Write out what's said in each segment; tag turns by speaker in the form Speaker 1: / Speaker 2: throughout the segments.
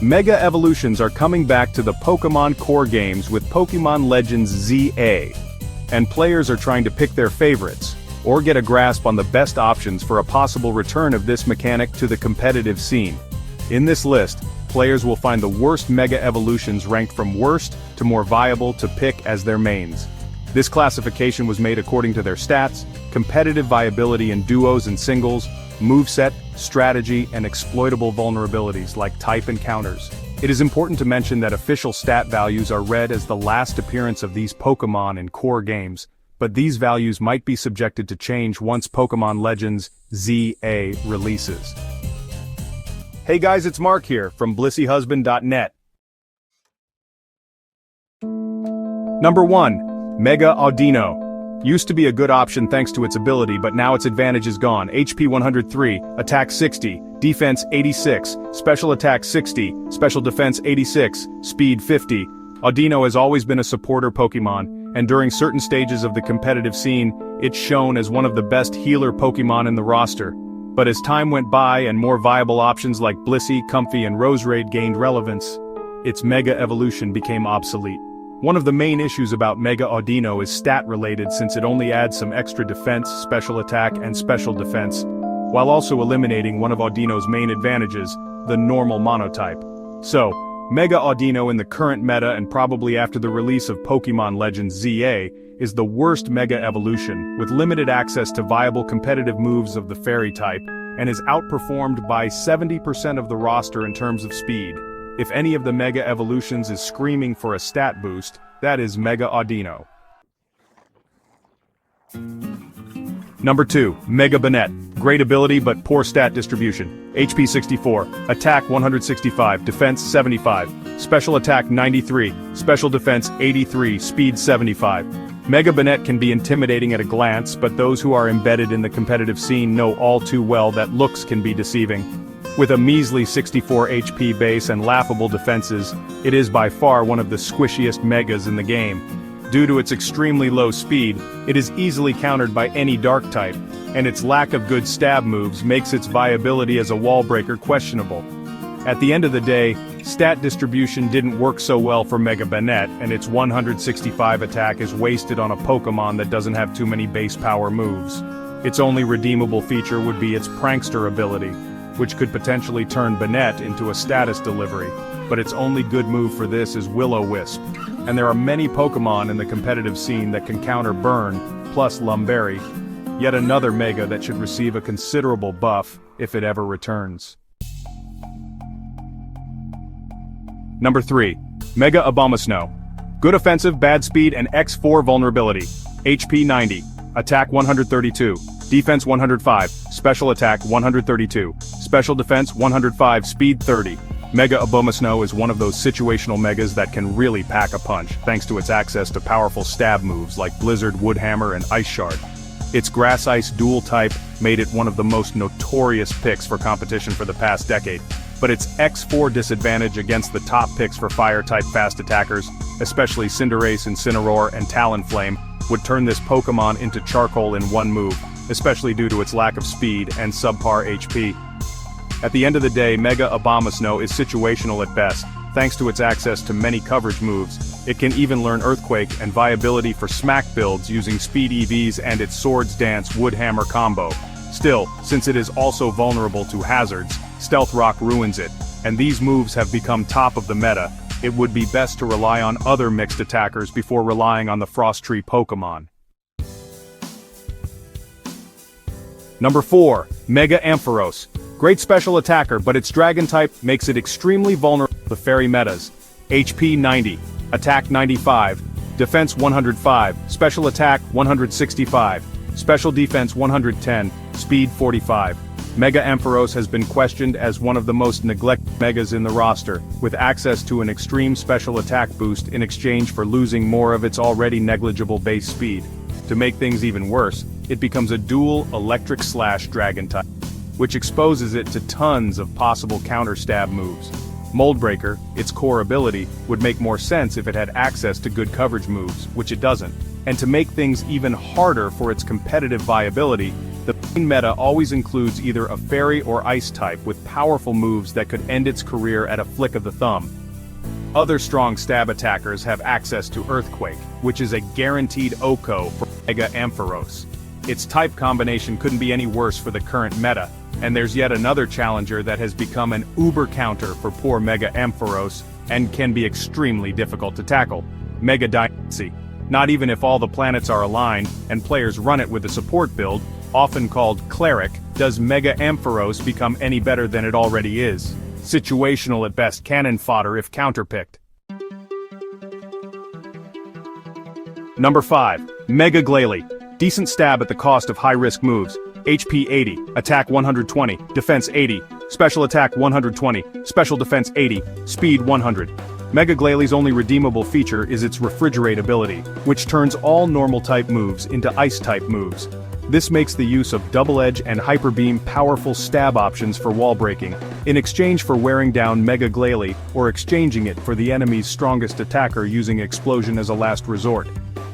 Speaker 1: Mega evolutions are coming back to the Pokémon core games with Pokémon Legends ZA. And players are trying to pick their favorites, or get a grasp on the best options for a possible return of this mechanic to the competitive scene. In this list, players will find the worst Mega evolutions ranked from worst to more viable to pick as their mains. This classification was made according to their stats, competitive viability in duos and singles, moveset, strategy, and exploitable vulnerabilities like type and counters. It is important to mention that official stat values are read as the last appearance of these Pokémon in core games, but these values might be subjected to change once Pokémon Legends ZA releases. Hey guys, it's Mark here from blisseyhusband.net. Number 1. Mega Audino. Used to be a good option thanks to its ability, but now its advantage is gone. HP 103, Attack 60, Defense 86, Special Attack 60, Special Defense 86, Speed 50. Audino has always been a supporter Pokémon, and during certain stages of the competitive scene, it's shown as one of the best healer Pokémon in the roster. But as time went by and more viable options like Blissey, Comfey, and Roserade gained relevance, its Mega evolution became obsolete. One of the main issues about Mega Audino is stat-related since it only adds some extra defense, special attack, and special defense, while also eliminating one of Audino's main advantages, the normal monotype. So, Mega Audino in the current meta and probably after the release of Pokémon Legends ZA, is the worst Mega evolution, with limited access to viable competitive moves of the Fairy type, and is outperformed by 70% of the roster in terms of speed. If any of the Mega evolutions is screaming for a stat boost, that is Mega Audino. Number 2. Mega Banette. Great ability but poor stat distribution. HP 64, Attack 165, Defense 75, Special Attack 93, Special Defense 83, Speed 75. Mega Banette can be intimidating at a glance, but those who are embedded in the competitive scene know all too well that looks can be deceiving. With a measly 64 HP base and laughable defenses, it is by far one of the squishiest Megas in the game. Due to its extremely low speed, it is easily countered by any dark type, and its lack of good stab moves makes its viability as a wall breaker questionable. At the end of the day, stat distribution didn't work so well for Mega Banette, and its 165 attack is wasted on a Pokémon that doesn't have too many base power moves. Its only redeemable feature would be its Prankster ability, which could potentially turn Banette into a status delivery, but its only good move for this is Will-O-Wisp. And there are many Pokémon in the competitive scene that can counter Burn, plus Lumberry, yet another Mega that should receive a considerable buff if it ever returns. Number 3. Mega Abomasnow. Good offensive, bad speed, and X4 vulnerability. HP 90, Attack 132, Defense 105, Special Attack 132, Special Defense 105, Speed 30. Mega Abomasnow is one of those situational Megas that can really pack a punch, thanks to its access to powerful stab moves like Blizzard, Wood Hammer, and Ice Shard. Its Grass-Ice dual type made it one of the most notorious picks for competition for the past decade, but its X4 disadvantage against the top picks for Fire-type fast attackers, especially Cinderace, Incineroar, and Talonflame, would turn this Pokémon into charcoal in one move, especially due to its lack of speed and subpar HP. At the end of the day, Mega Abomasnow is situational at best, thanks to its access to many coverage moves. It can even learn Earthquake and viability for smack builds using Speed EVs and its Swords Dance Wood Hammer combo. Still, since it is also vulnerable to hazards, Stealth Rock ruins it, and these moves have become top of the meta. It would be best to rely on other mixed attackers before relying on the Frost Tree Pokémon. Number 4. Mega Ampharos. Great special attacker, but its Dragon type makes it extremely vulnerable to Fairy metas. HP 90, Attack 95, Defense 105, Special Attack 165, Special Defense 110, Speed 45. Mega Ampharos has been questioned as one of the most neglected Megas in the roster, with access to an extreme special attack boost in exchange for losing more of its already negligible base speed. To make things even worse, it becomes a dual Electric/Dragon type, which exposes it to tons of possible counter-stab moves. Mold Breaker, its core ability, would make more sense if it had access to good coverage moves, which it doesn't. And to make things even harder for its competitive viability, the Meta always includes either a fairy or ice type with powerful moves that could end its career at a flick of the thumb. Other strong stab attackers have access to Earthquake, which is a guaranteed OHKO for Mega Ampharos. Its type combination couldn't be any worse for the current meta, and there's yet another challenger that has become an uber counter for poor Mega Ampharos and can be extremely difficult to tackle. Mega Blissey. Not even if all the planets are aligned and players run it with a support build, often called Cleric, does Mega Ampharos become any better than it already is. Situational at best, cannon fodder if counterpicked. Number 5. Mega Glalie. Decent stab at the cost of high-risk moves. HP 80, Attack 120, Defense 80, Special Attack 120, Special Defense 80, Speed 100. Mega Glalie's only redeemable feature is its Refrigerate ability, which turns all normal-type moves into Ice-type moves. This makes the use of Double Edge and Hyper Beam powerful stab options for wall breaking, in exchange for wearing down Mega Glalie or exchanging it for the enemy's strongest attacker using Explosion as a last resort.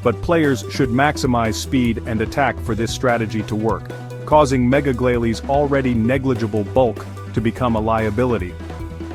Speaker 1: But players should maximize speed and attack for this strategy to work, causing Mega Glalie's already negligible bulk to become a liability.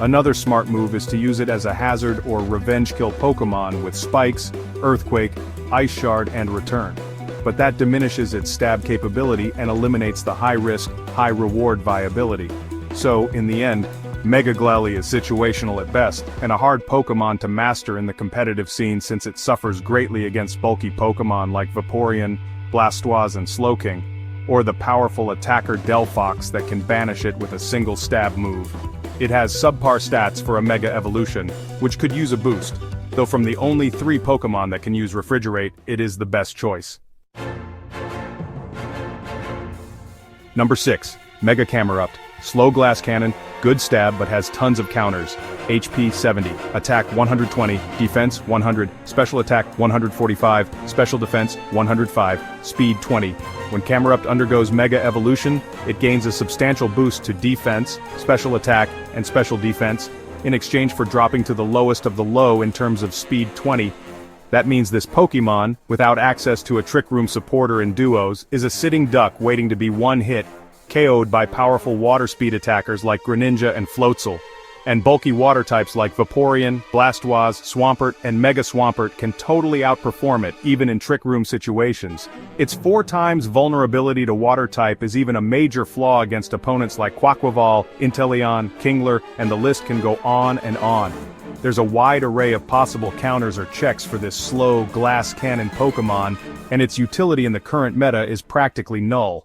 Speaker 1: Another smart move is to use it as a hazard or revenge kill Pokémon with Spikes, Earthquake, Ice Shard and Return. But that diminishes its stab capability and eliminates the high-risk, high-reward viability. So, in the end, Mega Glalie is situational at best, and a hard Pokémon to master in the competitive scene since it suffers greatly against bulky Pokémon like Vaporeon, Blastoise and Slowking, or the powerful attacker Delphox that can banish it with a single stab move. It has subpar stats for a Mega Evolution, which could use a boost, though from the only 3 Pokémon that can use Refrigerate, it is the best choice. Number 6. Mega Camerupt. Slow glass cannon, good stab but has tons of counters. HP 70, Attack 120, Defense 100, Special Attack 145, Special Defense 105, Speed 20. When Camerupt undergoes Mega Evolution, it gains a substantial boost to Defense, Special Attack, and Special Defense, in exchange for dropping to the lowest of the low in terms of Speed 20. That means this Pokémon, without access to a Trick Room supporter in duos, is a sitting duck waiting to be one-hit, KO'd by powerful water speed attackers like Greninja and Floatzel. And bulky water types like Vaporeon, Blastoise, Swampert, and Mega Swampert can totally outperform it, even in Trick Room situations. Its 4 times vulnerability to water type is even a major flaw against opponents like Quaquaval, Inteleon, Kingler, and the list can go on and on. There's a wide array of possible counters or checks for this slow, glass cannon Pokémon, and its utility in the current meta is practically null.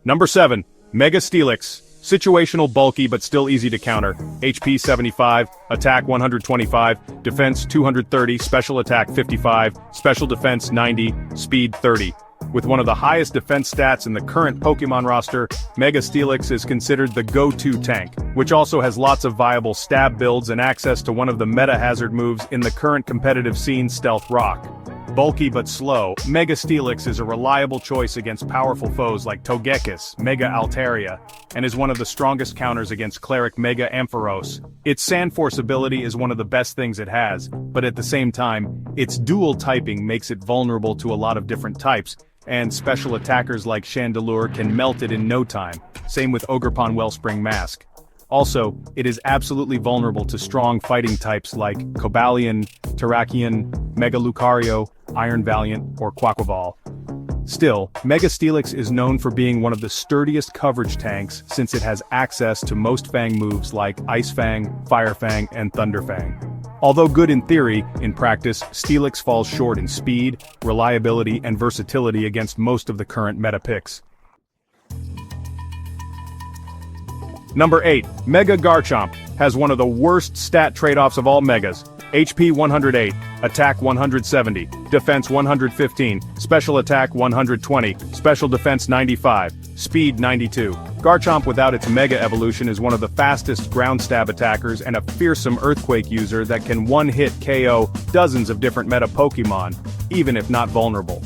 Speaker 1: Number 7. Mega Steelix. Situational, bulky but still easy to counter. HP 75, Attack 125, Defense 230, Special Attack 55, Special Defense 90, Speed 30. With one of the highest defense stats in the current Pokémon roster, Mega Steelix is considered the go-to tank, which also has lots of viable stab builds and access to one of the meta hazard moves in the current competitive scene, Stealth Rock. Bulky but slow, Mega Steelix is a reliable choice against powerful foes like Togekiss, Mega Altaria, and is one of the strongest counters against Cleric Mega Ampharos. Its Sandforce ability is one of the best things it has, but at the same time, its dual typing makes it vulnerable to a lot of different types, and special attackers like Chandelure can melt it in no time, same with Ogerpon Wellspring Mask. Also, it is absolutely vulnerable to strong fighting types like Cobalion, Terrakion, Mega Lucario, Iron Valiant, or Quaquaval. Still, Mega Steelix is known for being one of the sturdiest coverage tanks since it has access to most Fang moves like Ice Fang, Fire Fang, and Thunder Fang. Although good in theory, in practice, Steelix falls short in speed, reliability, and versatility against most of the current meta picks. Number 8. Mega Garchomp has one of the worst stat trade-offs of all Megas. HP 108, Attack 170, Defense 115, Special Attack 120, Special Defense 95, Speed 92. Garchomp without its Mega Evolution is one of the fastest ground stab attackers and a fearsome Earthquake user that can one-hit KO dozens of different meta Pokémon, even if not vulnerable.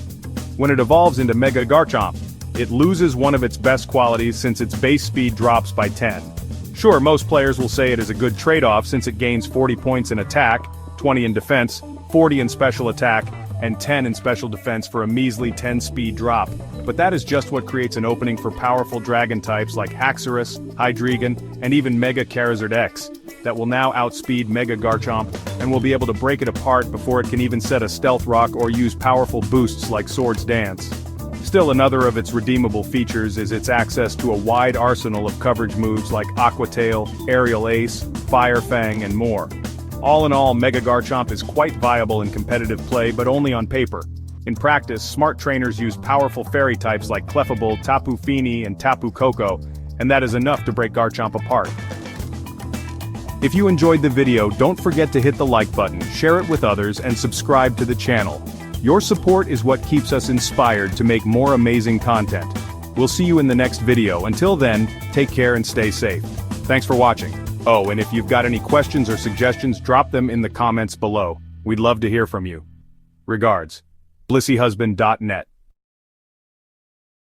Speaker 1: When it evolves into Mega Garchomp, it loses one of its best qualities since its base speed drops by 10. Sure, most players will say it is a good trade-off since it gains 40 points in attack, 20 in defense, 40 in special attack, and 10 in special defense for a measly 10 speed drop, but that is just what creates an opening for powerful dragon types like Haxorus, Hydreigon, and even Mega Charizard X, that will now outspeed Mega Garchomp, and will be able to break it apart before it can even set a Stealth Rock or use powerful boosts like Swords Dance. Still, another of its redeemable features is its access to a wide arsenal of coverage moves like Aqua Tail, Aerial Ace, Fire Fang, and more. All in all, Mega Garchomp is quite viable in competitive play, but only on paper. In practice, smart trainers use powerful fairy types like Clefable, Tapu Fini, and Tapu Koko, and that is enough to break Garchomp apart. If you enjoyed the video, don't forget to hit the like button, share it with others, and subscribe to the channel. Your support is what keeps us inspired to make more amazing content. We'll see you in the next video. Until then, take care and stay safe. Thanks for watching. Oh, and if you've got any questions or suggestions, drop them in the comments below. We'd love to hear from you. Regards. BlisseyHusband.net